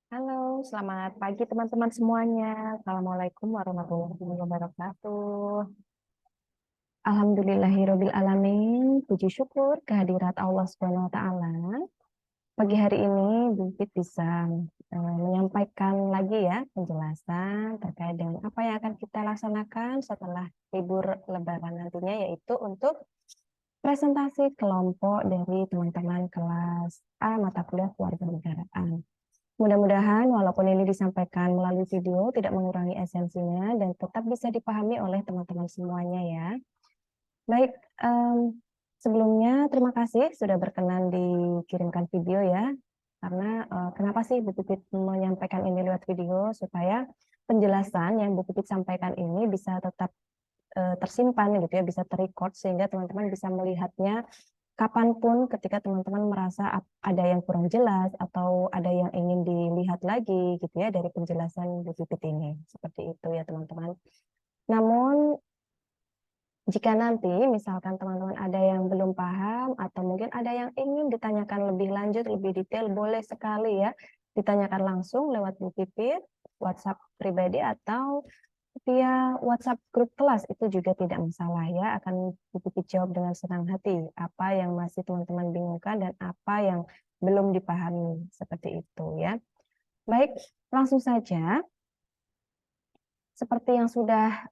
Halo, selamat pagi teman-teman semuanya. Assalamualaikum warahmatullahi wabarakatuh. Alhamdulillahirabbil alamin. Puji syukur kehadirat Allah Subhanahu wa taala. Pagi hari ini Bu Pit bisa menyampaikan lagi ya penjelasan terkait dengan apa yang akan kita laksanakan setelah libur Lebaran nantinya, yaitu untuk presentasi kelompok dari teman-teman kelas A mata kuliah Kewarganegaraan. Mudah-mudahan walaupun ini disampaikan melalui video tidak mengurangi esensinya dan tetap bisa dipahami oleh teman-teman semuanya ya. Baik, sebelumnya terima kasih sudah berkenan dikirimkan video ya. Karena kenapa sih Bu Pipit menyampaikan ini lewat video, supaya penjelasan yang Bu Pipit sampaikan ini bisa tetap tersimpan gitu ya, bisa terrecord sehingga teman-teman bisa melihatnya kapanpun ketika teman-teman merasa ada yang kurang jelas atau ada yang ingin dilihat lagi gitu ya dari penjelasan Bu Pipit ini. Seperti itu ya teman-teman. Namun jika nanti misalkan teman-teman ada yang belum paham atau mungkin ada yang ingin ditanyakan lebih lanjut, lebih detail, boleh sekali ya ditanyakan langsung lewat Bu Pipit, WhatsApp pribadi atau via WhatsApp grup kelas, itu juga tidak masalah ya, akan Bu Pipit jawab dengan senang hati apa yang masih teman-teman bingungkan dan apa yang belum dipahami, seperti itu ya. Baik, langsung saja. Seperti yang sudah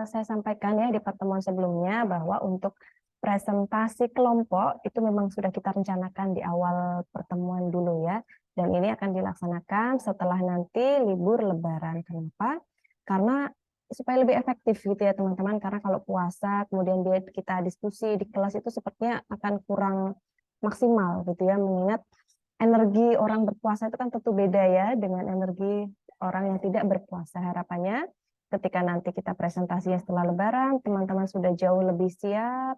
saya sampaikan ya di pertemuan sebelumnya, bahwa untuk presentasi kelompok itu memang sudah kita rencanakan di awal pertemuan dulu ya. Dan ini akan dilaksanakan setelah nanti libur Lebaran. Kenapa? Karena supaya lebih efektif gitu ya teman-teman. Karena kalau puasa kemudian kita diskusi di kelas itu sepertinya akan kurang maksimal gitu ya. Mengingat energi orang berpuasa itu kan tentu beda ya dengan energi orang yang tidak berpuasa. Harapannya ketika nanti kita presentasinya setelah Lebaran, teman-teman sudah jauh lebih siap,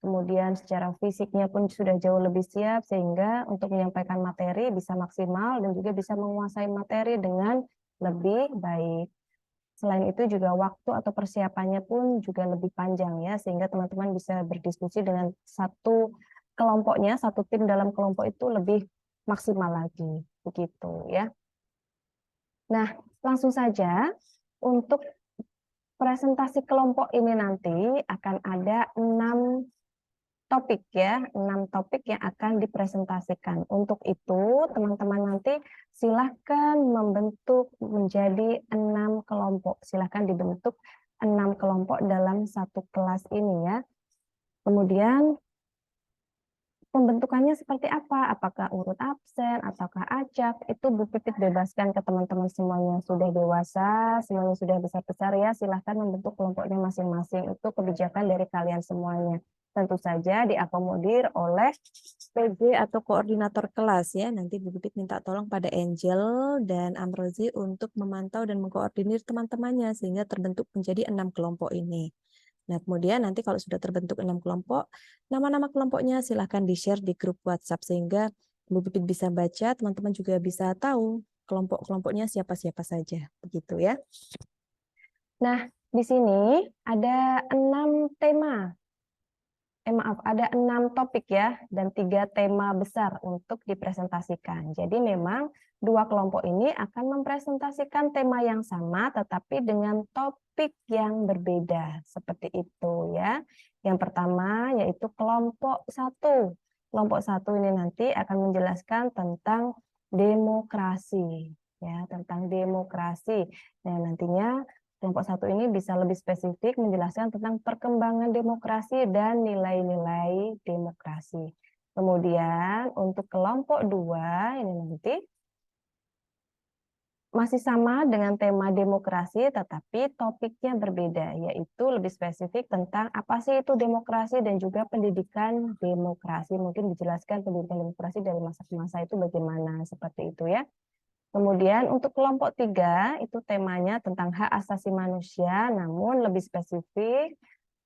kemudian secara fisiknya pun sudah jauh lebih siap, sehingga untuk menyampaikan materi bisa maksimal dan juga bisa menguasai materi dengan lebih baik. Selain itu juga waktu atau persiapannya pun juga lebih panjang ya, sehingga teman-teman bisa berdiskusi dengan satu kelompoknya, satu tim dalam kelompok itu lebih maksimal lagi, begitu ya. Nah, langsung saja untuk presentasi kelompok ini nanti akan ada 6 topik ya, 6 topik yang akan dipresentasikan. Untuk itu, teman-teman nanti silahkan membentuk menjadi 6 kelompok. Silahkan dibentuk 6 kelompok dalam satu kelas ini ya. Kemudian pembentukannya seperti apa? Apakah urut absen, ataukah acak? Itu Bu Pipit bebaskan ke teman-teman semuanya sudah dewasa, semuanya sudah besar-besar ya. Silahkan membentuk kelompoknya masing-masing. Itu kebijakan dari kalian semuanya. Tentu saja diakomodir oleh PJ atau koordinator kelas ya. Nanti Bu Pipit minta tolong pada Angel dan Amrozi untuk memantau dan mengkoordinir teman-temannya sehingga terbentuk menjadi 6 kelompok ini. Nah, kemudian nanti kalau sudah terbentuk 6 kelompok, nama-nama kelompoknya silahkan di-share di grup WhatsApp sehingga Bu Pipit bisa baca, teman-teman juga bisa tahu kelompok-kelompoknya siapa-siapa saja. Begitu ya. Nah, di sini ada 6 tema. Maaf, ada 6 topik ya, dan 3 tema besar untuk dipresentasikan. Jadi memang 2 kelompok ini akan mempresentasikan tema yang sama, tetapi dengan topik yang berbeda. Seperti itu ya. Yang pertama yaitu kelompok 1. Kelompok 1 ini nanti akan menjelaskan tentang demokrasi. Ya, tentang demokrasi. Nah, nantinya kelompok 1 ini bisa lebih spesifik menjelaskan tentang perkembangan demokrasi dan nilai-nilai demokrasi. Kemudian untuk kelompok 2 ini nanti masih sama dengan tema demokrasi, tetapi topiknya berbeda, yaitu lebih spesifik tentang apa sih itu demokrasi dan juga pendidikan demokrasi. Mungkin dijelaskan pendidikan demokrasi dari masa ke masa itu bagaimana, seperti itu ya. Kemudian untuk kelompok 3 itu temanya tentang hak asasi manusia, namun lebih spesifik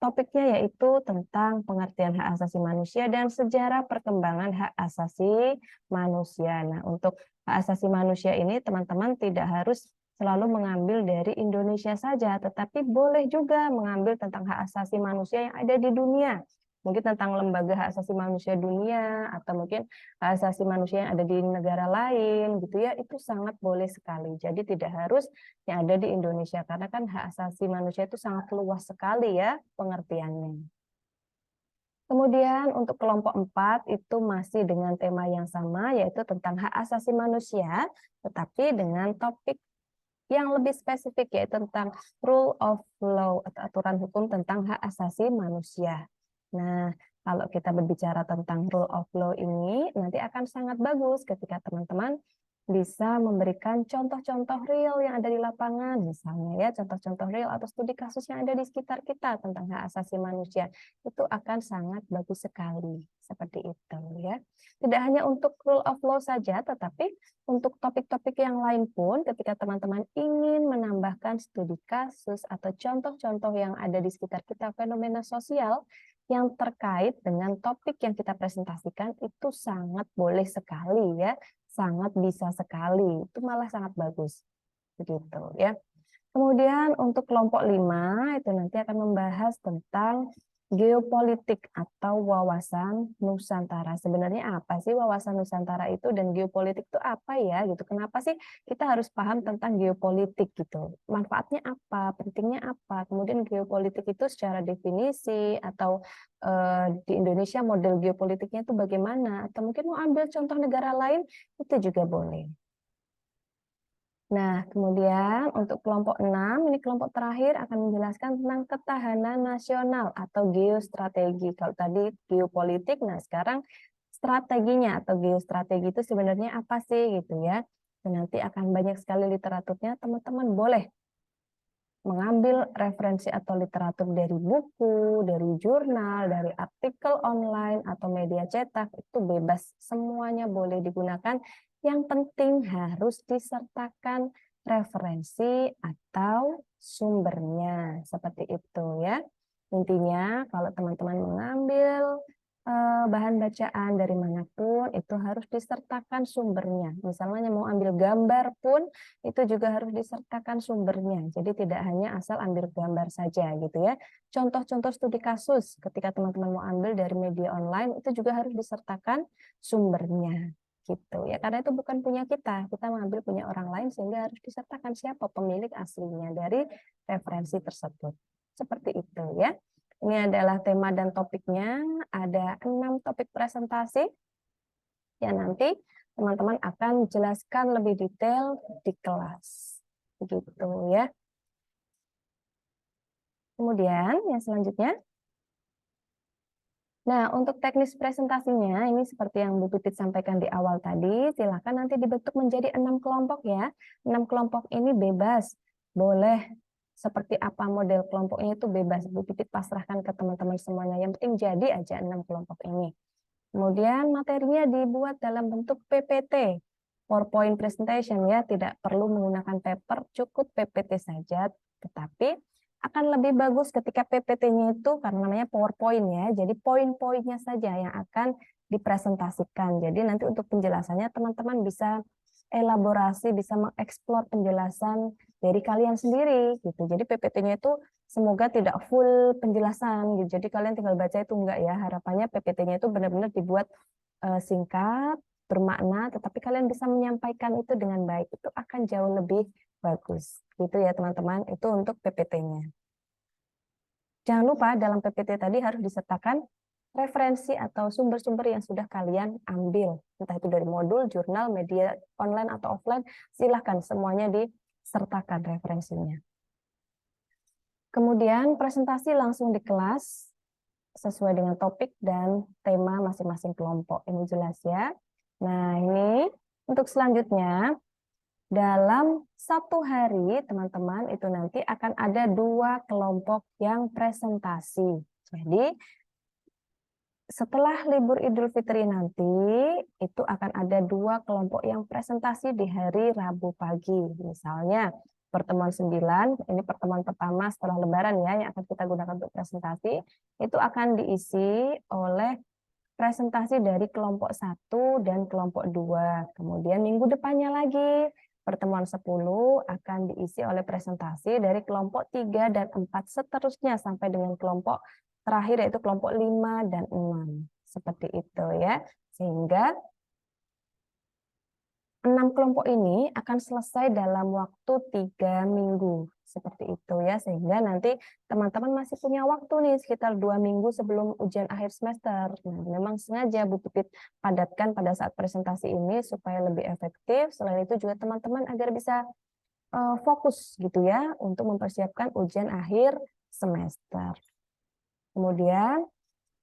topiknya yaitu tentang pengertian hak asasi manusia dan sejarah perkembangan hak asasi manusia. Nah, untuk hak asasi manusia ini teman-teman tidak harus selalu mengambil dari Indonesia saja, tetapi boleh juga mengambil tentang hak asasi manusia yang ada di dunia. mungkin tentang lembaga hak asasi manusia dunia, atau mungkin hak asasi manusia yang ada di negara lain, gitu ya, itu sangat boleh sekali. Jadi tidak harus yang ada di Indonesia, karena kan hak asasi manusia itu sangat luas sekali ya pengertiannya. Kemudian untuk kelompok 4 itu masih dengan tema yang sama, yaitu tentang hak asasi manusia, tetapi dengan topik yang lebih spesifik, yaitu tentang rule of law atau aturan hukum tentang hak asasi manusia. Nah, kalau kita berbicara tentang rule of law ini, nanti akan sangat bagus ketika teman-teman bisa memberikan contoh-contoh real yang ada di lapangan, misalnya ya contoh-contoh real atau studi kasus yang ada di sekitar kita tentang hak asasi manusia, itu akan sangat bagus sekali, seperti itu ya. Tidak hanya untuk rule of law saja, tetapi untuk topik-topik yang lain pun ketika teman-teman ingin menambahkan studi kasus atau contoh-contoh yang ada di sekitar kita, fenomena sosial yang terkait dengan topik yang kita presentasikan, itu sangat boleh sekali ya, sangat bisa sekali, itu malah sangat bagus begitu ya. Kemudian untuk kelompok 5 itu nanti akan membahas tentang geopolitik atau wawasan Nusantara. Sebenarnya apa sih wawasan Nusantara itu, dan geopolitik itu apa ya gitu. Kenapa sih kita harus paham tentang geopolitik gitu? Manfaatnya apa? Pentingnya apa? Kemudian geopolitik itu secara definisi atau di Indonesia model geopolitiknya itu bagaimana? Atau mungkin mau ambil contoh negara lain, itu juga boleh. Nah, kemudian untuk kelompok 6, ini kelompok terakhir akan menjelaskan tentang ketahanan nasional atau geostrategi. Kalau tadi geopolitik, nah sekarang strateginya atau geostrategi itu sebenarnya apa sih gitu ya. Dan nanti akan banyak sekali literaturnya, teman-teman boleh mengambil referensi atau literatur dari buku, dari jurnal, dari artikel online atau media cetak, itu bebas, semuanya boleh digunakan. Yang penting harus disertakan referensi atau sumbernya, seperti itu ya. Intinya kalau teman-teman mengambil bahan bacaan dari manapun, itu harus disertakan sumbernya. Misalnya mau ambil gambar pun, itu juga harus disertakan sumbernya. Jadi tidak hanya asal ambil gambar saja gitu ya. Contoh-contoh studi kasus ketika teman-teman mau ambil dari media online, itu juga harus disertakan sumbernya gitu ya. Karena itu bukan punya kita mengambil punya orang lain, sehingga harus disertakan siapa pemilik aslinya dari referensi tersebut. Seperti itu ya. Ini adalah tema dan topiknya, ada 6 topik presentasi yang nanti teman-teman akan jelaskan lebih detail di kelas. Begitu ya. Kemudian yang selanjutnya, nah untuk teknis presentasinya, ini seperti yang Bu Pipit sampaikan di awal tadi, silakan nanti dibentuk menjadi 6 kelompok ya. 6 kelompok ini bebas, boleh seperti apa model kelompoknya itu bebas, Bu Pipit pasrahkan ke teman-teman semuanya. Yang penting jadi aja 6 kelompok ini. Kemudian materinya dibuat dalam bentuk PPT, PowerPoint presentation ya, tidak perlu menggunakan paper, cukup PPT saja. Tetapi akan lebih bagus ketika PPT-nya itu karena namanya PowerPoint ya, jadi poin-poinnya saja yang akan dipresentasikan. Jadi nanti untuk penjelasannya teman-teman bisa elaborasi, bisa mengeksplor penjelasan dari kalian sendiri gitu. Jadi PPT-nya itu semoga tidak full penjelasan gitu. Jadi kalian tinggal baca itu enggak ya. Harapannya PPT-nya itu benar-benar dibuat singkat, bermakna, tetapi kalian bisa menyampaikan itu dengan baik. Itu akan jauh lebih bagus. Gitu ya teman-teman. Itu untuk PPT-nya. Jangan lupa dalam PPT tadi harus disertakan referensi atau sumber-sumber yang sudah kalian ambil. Entah itu dari modul, jurnal, media online atau offline, silahkan semuanya disertakan referensinya. Kemudian presentasi langsung di kelas sesuai dengan topik dan tema masing-masing kelompok. Ini jelas ya. Nah ini untuk selanjutnya, dalam satu hari teman-teman itu nanti akan ada 2 kelompok yang presentasi. Jadi setelah libur Idul Fitri nanti, itu akan ada 2 kelompok yang presentasi di hari Rabu pagi. Misalnya, pertemuan 9, ini pertemuan pertama setelah Lebaran ya, yang akan kita gunakan untuk presentasi, itu akan diisi oleh presentasi dari kelompok 1 dan kelompok 2. Kemudian minggu depannya lagi, pertemuan 10 akan diisi oleh presentasi dari kelompok 3 dan 4, seterusnya sampai dengan kelompok terakhir yaitu kelompok 5 dan 6. Seperti itu ya. Sehingga 6 kelompok ini akan selesai dalam waktu 3 minggu. Seperti itu ya. Sehingga nanti teman-teman masih punya waktu nih sekitar 2 minggu sebelum ujian akhir semester. Nah, memang sengaja Bu Pipit padatkan pada saat presentasi ini supaya lebih efektif. Selain itu juga teman-teman agar bisa fokus gitu ya untuk mempersiapkan ujian akhir semester. Kemudian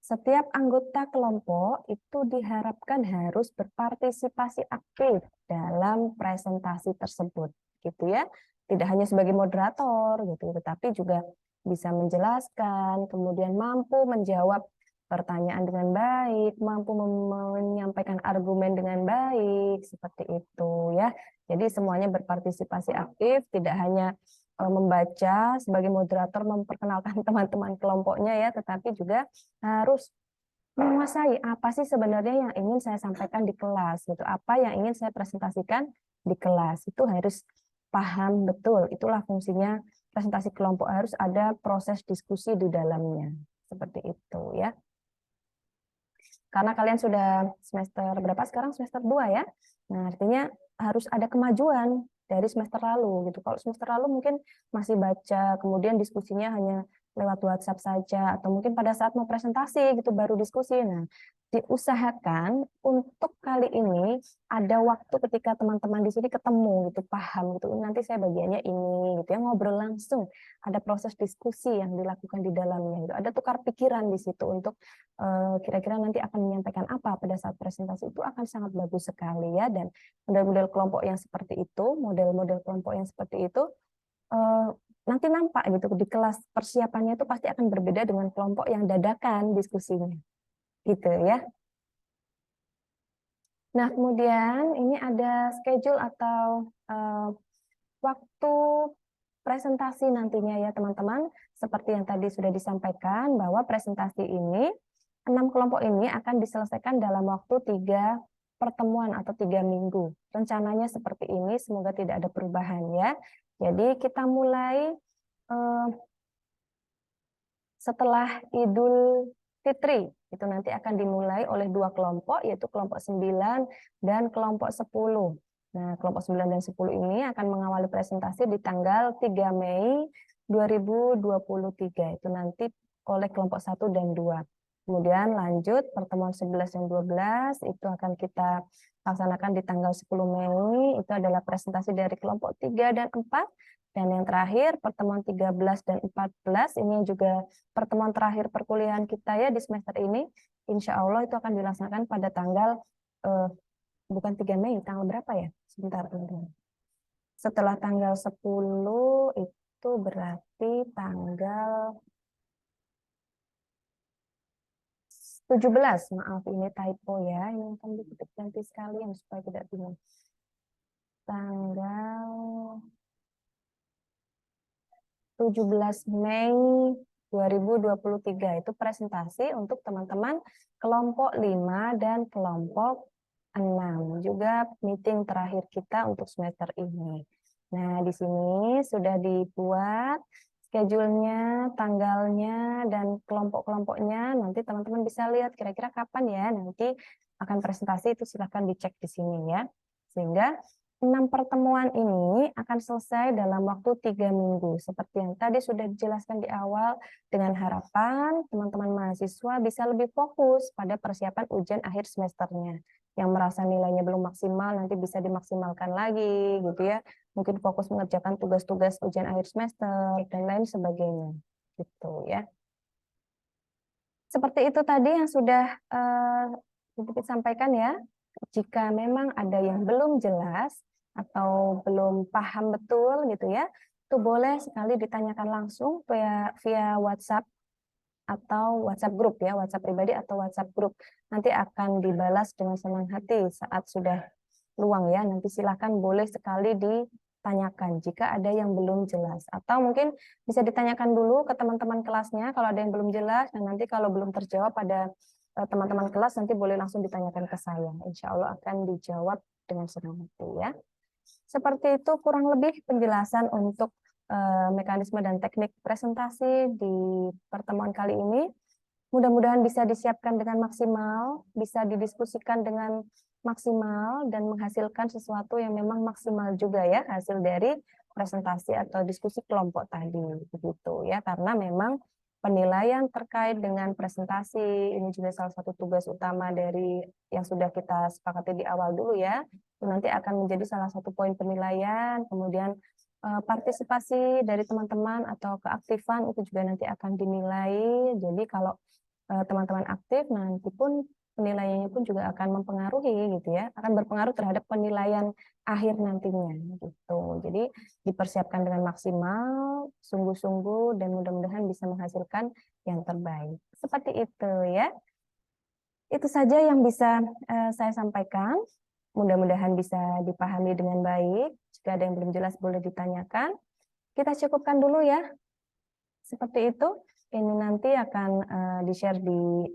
setiap anggota kelompok itu diharapkan harus berpartisipasi aktif dalam presentasi tersebut, gitu ya. Tidak hanya sebagai moderator, gitu, tetapi juga bisa menjelaskan, kemudian mampu menjawab pertanyaan dengan baik, mampu menyampaikan argumen dengan baik, seperti itu ya. Jadi semuanya berpartisipasi aktif, tidak hanya membaca sebagai moderator memperkenalkan teman-teman kelompoknya ya, tetapi juga harus menguasai apa sih sebenarnya yang ingin saya sampaikan di kelas gitu, apa yang ingin saya presentasikan di kelas itu harus paham betul. Itulah fungsinya presentasi kelompok, harus ada proses diskusi di dalamnya seperti itu ya. Karena kalian sudah semester berapa sekarang? Semester 2 ya. Nah, artinya harus ada kemajuan dari semester lalu gitu. Kalau semester lalu mungkin masih baca, kemudian diskusinya hanya lewat WhatsApp saja, atau mungkin pada saat mau presentasi gitu baru diskusi. Nah, diusahakan untuk kali ini ada waktu ketika teman-teman di sini ketemu gitu, paham gitu. Nanti saya bagiannya ini gitu ya, ngobrol langsung. Ada proses diskusi yang dilakukan di dalamnya gitu. Ada tukar pikiran di situ untuk kira-kira nanti akan menyampaikan apa pada saat presentasi, itu akan sangat bagus sekali ya. Dan model-model kelompok yang seperti itu, model-model kelompok yang seperti itu nanti nampak gitu di kelas, persiapannya itu pasti akan berbeda dengan kelompok yang dadakan diskusinya gitu ya. Nah, kemudian ini ada schedule atau waktu presentasi nantinya ya teman-teman. Seperti yang tadi sudah disampaikan bahwa presentasi ini 6 kelompok ini akan diselesaikan dalam waktu 3 pertemuan atau 3 minggu. Rencananya seperti ini, semoga tidak ada perubahan ya. Jadi kita mulai setelah Idul Fitri. Itu nanti akan dimulai oleh 2 kelompok, yaitu kelompok 9 dan kelompok 10. Nah, kelompok 9 dan 10 ini akan mengawali presentasi di tanggal 3 Mei 2023. Itu nanti oleh kelompok 1 dan 2. Kemudian lanjut pertemuan 11 dan 12 itu akan kita laksanakan di tanggal 10 Mei. Itu adalah presentasi dari kelompok 3 dan 4. Dan yang terakhir pertemuan 13 dan 14 ini juga pertemuan terakhir perkuliahan kita ya di semester ini. Insya Allah itu akan dilaksanakan pada tanggal bukan 3 Mei, tanggal berapa ya? Sebentar, teman-teman. Setelah tanggal 10 itu berarti tanggal 17, maaf ini typo ya, ini akan diketik ganti sekalian supaya tidak bingung. Tanggal 17 Mei 2023 itu presentasi untuk teman-teman kelompok 5 dan kelompok 6. Juga meeting terakhir kita untuk semester ini. Nah, di sini sudah dibuat schedule-nya, tanggalnya, dan kelompok-kelompoknya. Nanti teman-teman bisa lihat kira-kira kapan ya nanti akan presentasi, itu silahkan dicek di sini ya. Sehingga 6 pertemuan ini akan selesai dalam waktu 3 minggu. Seperti yang tadi sudah dijelaskan di awal, dengan harapan teman-teman mahasiswa bisa lebih fokus pada persiapan ujian akhir semesternya. Yang merasa nilainya belum maksimal, nanti bisa dimaksimalkan lagi, gitu ya. Mungkin fokus mengerjakan tugas-tugas ujian akhir semester, dan lain sebagainya. Gitu ya. Seperti itu tadi yang sudah sedikit sampaikan ya. Jika memang ada yang belum jelas atau belum paham betul gitu ya, itu boleh sekali ditanyakan langsung via WhatsApp atau WhatsApp grup ya, WhatsApp pribadi atau WhatsApp grup. Nanti akan dibalas dengan senang hati saat sudah luang ya. Nanti silakan boleh sekali ditanyakan jika ada yang belum jelas. Atau mungkin bisa ditanyakan dulu ke teman-teman kelasnya kalau ada yang belum jelas, dan nanti kalau belum terjawab pada teman-teman kelas nanti boleh langsung ditanyakan ke saya. Insya Allah akan dijawab dengan senang hati ya. Seperti itu kurang lebih penjelasan untuk mekanisme dan teknik presentasi di pertemuan kali ini. Mudah-mudahan bisa disiapkan dengan maksimal, bisa didiskusikan dengan maksimal, dan menghasilkan sesuatu yang memang maksimal juga ya, hasil dari presentasi atau diskusi kelompok tadi, begitu ya. Karena memang penilaian terkait dengan presentasi, ini juga salah satu tugas utama dari yang sudah kita sepakati di awal dulu ya. Itu nanti akan menjadi salah satu poin penilaian, kemudian partisipasi dari teman-teman atau keaktifan itu juga nanti akan dinilai. Jadi kalau teman-teman aktif, nanti pun penilaiannya pun juga akan mempengaruhi gitu ya, akan berpengaruh terhadap penilaian akhir nantinya gitu. Jadi dipersiapkan dengan maksimal, sungguh-sungguh, dan mudah-mudahan bisa menghasilkan yang terbaik. Seperti itu ya. Itu saja yang bisa saya sampaikan. Mudah-mudahan bisa dipahami dengan baik. Jika ada yang belum jelas boleh ditanyakan. Kita cukupkan dulu ya. Seperti itu. Ini nanti akan di-share di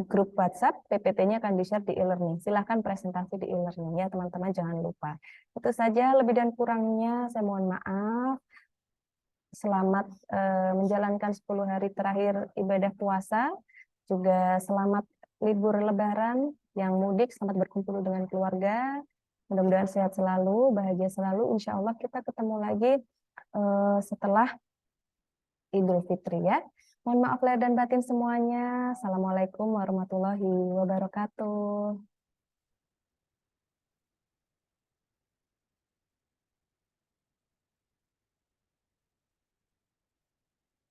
grup WhatsApp, PPT-nya akan di-share di e-learning. Silahkan presentasi di e-learning ya teman-teman, jangan lupa. Itu saja, lebih dan kurangnya saya mohon maaf. Selamat menjalankan 10 hari terakhir ibadah puasa. Juga selamat libur lebaran, yang mudik selamat berkumpul dengan keluarga. Mudah-mudahan sehat selalu, bahagia selalu. Insya Allah kita ketemu lagi setelah Idul Fitri ya. Mohon maaf lahir dan batin semuanya. Assalamualaikum warahmatullahi wabarakatuh.